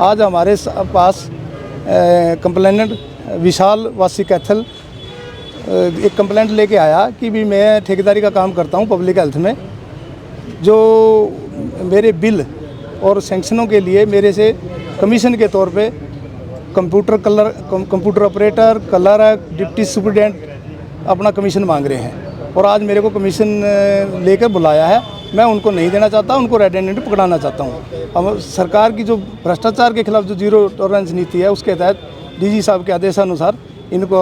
आज हमारे पास कंप्लेनेंट विशाल वासी कैथल एक कंप्लेंट लेके आया कि भी मैं ठेकेदारी का काम करता हूं पब्लिक हेल्थ में, जो मेरे बिल और सैंक्शनों के लिए मेरे से कमीशन के तौर पे computer operator, clerk, deputy superintendent अपना कमीशन मांग रहे हैं। और आज मेरे को कमीशन लेकर बुलाया है। मैं उनको नहीं देना चाहता, उनको रेड हैंडेड पकड़ाना चाहता हूँ। अब सरकार की जो भ्रष्टाचार के खिलाफ जो जीरो टॉलरेंस नीति है, उसके तहत डीजी साहब के आदेशानुसार इनको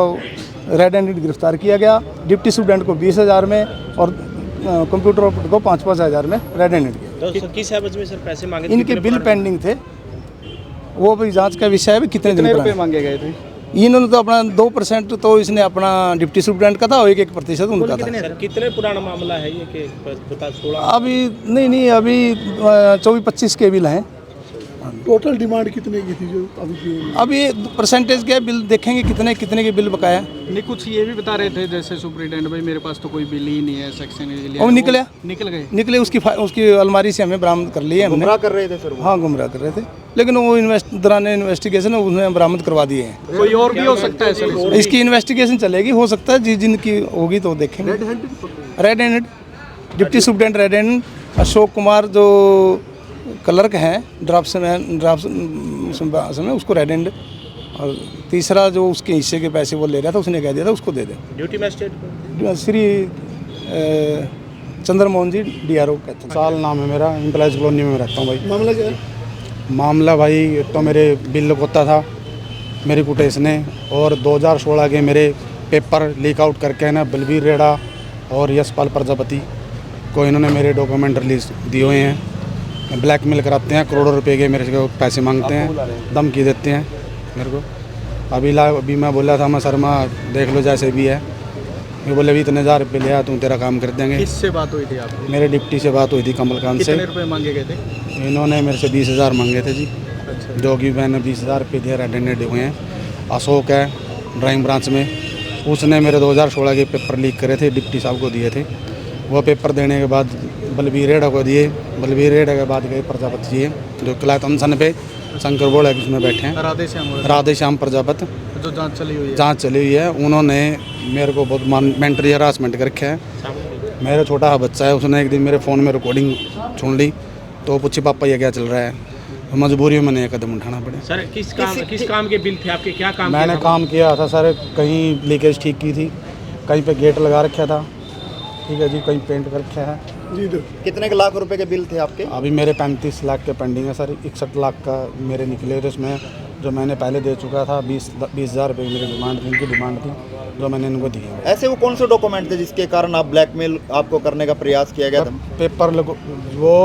रेड हैंडेड गिरफ्तार किया गया। डिप्टी स्टूडेंट को 20,000 में और कंप्यूटर ऑपरेटर को 5-5 हज़ार में रेड हैंडेड किया। तो किस एवज में सर पैसे मांगे थे? इनके बिल पेंडिंग थे, वो भी जांच का विषय है। कितने रुपए मांगे गए थे? इन्होंने तो अपना 2% तो इसने अपना डिप्टी सुपरिटेंडेंट का था और 1% उनका था। सर कितने पुराना मामला है ये कि बता थोड़ा? अभी नहीं अभी 24-25 के बिल हैं। टोटल डिमांड कितने की थी जो अभी परसेंटेज के बिल देखेंगे कितने के बिल बकाया। नहीं, कुछ ये भी बता रहे थे जैसे सुपरिटेंडेंट भाई मेरे पास तो कोई बिल ही नहीं है सेक्शन के लिए। और निकले उसकी अलमारी से हमें बरामद कर लिए हमने। गुमराह कर रहे थे सर वो? हाँ, गुमराह कर रहे थे, लेकिन वो दौरान इन्वेस्टिगेशन उन्हें बरामद करवा दिए हैं। कोई और भी हो सकता है सर? इसकी इन्वेस्टिगेशन चलेगी, हो सकता है जिनकी होगी तो देखेंगे। Red handed deputy superintendent red handed, Ashok Kumar जो क्लर्क हैं ड्राफ्ट में उसको रेड हैंडेड, और तीसरा जो उसके हिस्से के पैसे वो ले रहा था उसने कह दिया था उसको दे दे। ड्यूटी मैजिस्ट्रेट श्री चंद्रमोहन जी DRO कहते हैं। साल नाम है मेरा, एम्प्लॉयज़ कॉलोनी में रहता हूँ भाई। मामला क्या है? मामला भाई तो मेरे बिल होता था मेरी कुटेश ने, और 2016 के मेरे पेपर लीक आउट करके है ना बलबीर रेड़ा और यशपाल प्रजापति को इन्होंने मेरे डॉक्यूमेंट रिलीज दिए हुए हैं। ब्लैकमेल कराते हैं, करोड़ों रुपए के मेरे को पैसे मांगते हैं, धमकी देते हैं मेरे को। अभी मैं बोला था मैं शर्मा देख लो जैसे भी है, मैं बोले अभी इतने 1000 रुपये लिया तुम तेरा काम कर देंगे। किससे बात हुई थी आपकी? मेरे डिप्टी से बात हुई थी कमलकांत से। कितने रुपए मांगे गए थे? इन्होंने मेरे से 20,000 मांगे थे जी। अच्छा। जो कि मैंने 20,000 रुपये दिए, रेड हैंडेड हुए हैं। अशोक है ड्राइंग ब्रांच में, उसने मेरे 2016 के पेपर लीक करे थे, डिप्टी साहब को दिए थे। वो पेपर देने के बाद बलबीर रेड़ा को दिए, बलबीर रेड़ा के बाद गए प्रजापति जी जो किलायत अनशन पे शंकर बोर्ड है उसमें बैठे हैं, राधे श्याम प्रजापति जो जांच चली हुई है। उन्होंने मेरे को बहुत मेंटली हरासमेंट कर रखा है। मेरा छोटा बच्चा है, उसने एक दिन मेरे फ़ोन में रिकॉर्डिंग सुन ली तो पूछे पापा ये क्या चल रहा है। मजबूरी में मैंने एक कदम उठाना पड़ा। सर किस काम के बिल थे आपके? क्या काम? मैंने काम किया था सर, कहीं लीकेज ठीक की थी, कहीं पे गेट लगा रखा था, ठीक है जी, कहीं पेंट कर रखा है जी। कितने के लाख रुपए के बिल थे आपके? अभी मेरे 35 लाख के पेंडिंग है सर। 61 लाख का मेरे निकले थे, उसमें जो मैंने पहले दे चुका था 20,000 रुपये मेरी डिमांड थी, इनकी डिमांड थी जो मैंने इनको दी है। ऐसे वो कौन से डॉक्यूमेंट थे जिसके कारण आप ब्लैकमेल आपको करने का प्रयास किया गया था? पेपर वो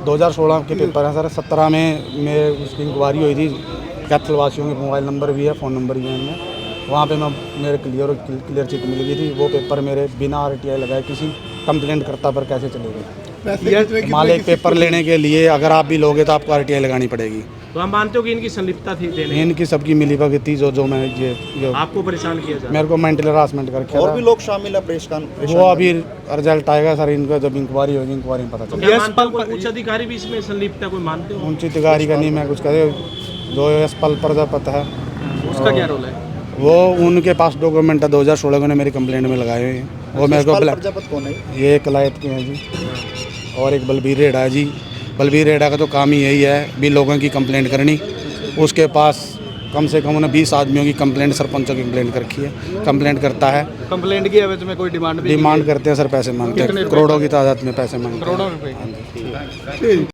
2016 के पेपर हैं सर। 17 में मेरे उसकी इंक्वायरी हुई थी, कैथल वासियों के मोबाइल नंबर भी है, फ़ोन नंबर भी है इनमें। वहाँ पे मैं मेरे क्लियर चिट मिल गई थी। वो पेपर मेरे बिना RTI लगाए किसी कंप्लेंट करता पर कैसे चलेगी? मालिक पेपर लेने के लिए अगर आप भी लोगे तो आपको RTI लगानी पड़ेगी। तो हम मानते हो कि इनकी संलिप्तता थी देने? इनकी सबकी मिलीभगत थी जो मैं ये आपको परेशान किया जा? मेरे को मेंटल हरासमेंट करके। और भी लोग शामिल है परेशान? वो अभी रिजल्ट आएगा सर इनका, जब इंक्वायरी होगी इंक्वायरी में पता चलेगा। उच्च अधिकारी भी इसमें संलिप्त है, कोई मानते हो? उच्च अधिकारी का नहीं मैं कुछ कह, जो यशपाल प्रजापति है उसका क्या रोल है? वो उनके पास डॉक्यूमेंट है 2016 को ने मेरी कंप्लेंट में लगाए हुए हैं। वो मेरे को प्रजापति कौन है? ये किलायत के हैं जी, और एक बलबीर रेड़ा है जी। बलबीर रेड़ा का तो काम ही यही है भी लोगों की कंप्लेंट करनी। उसके पास कम से कम 20 आदमियों की कंप्लेंट, सरपंचों की कंप्लेंट कर रखी है, कंप्लेंट करता है। कंप्लेंट की एवज में कोई डिमांड करते हैं सर, पैसे मांगते हैं, करोड़ों की तादाद में पैसे मांगते हैं, करोड़ों रुपए।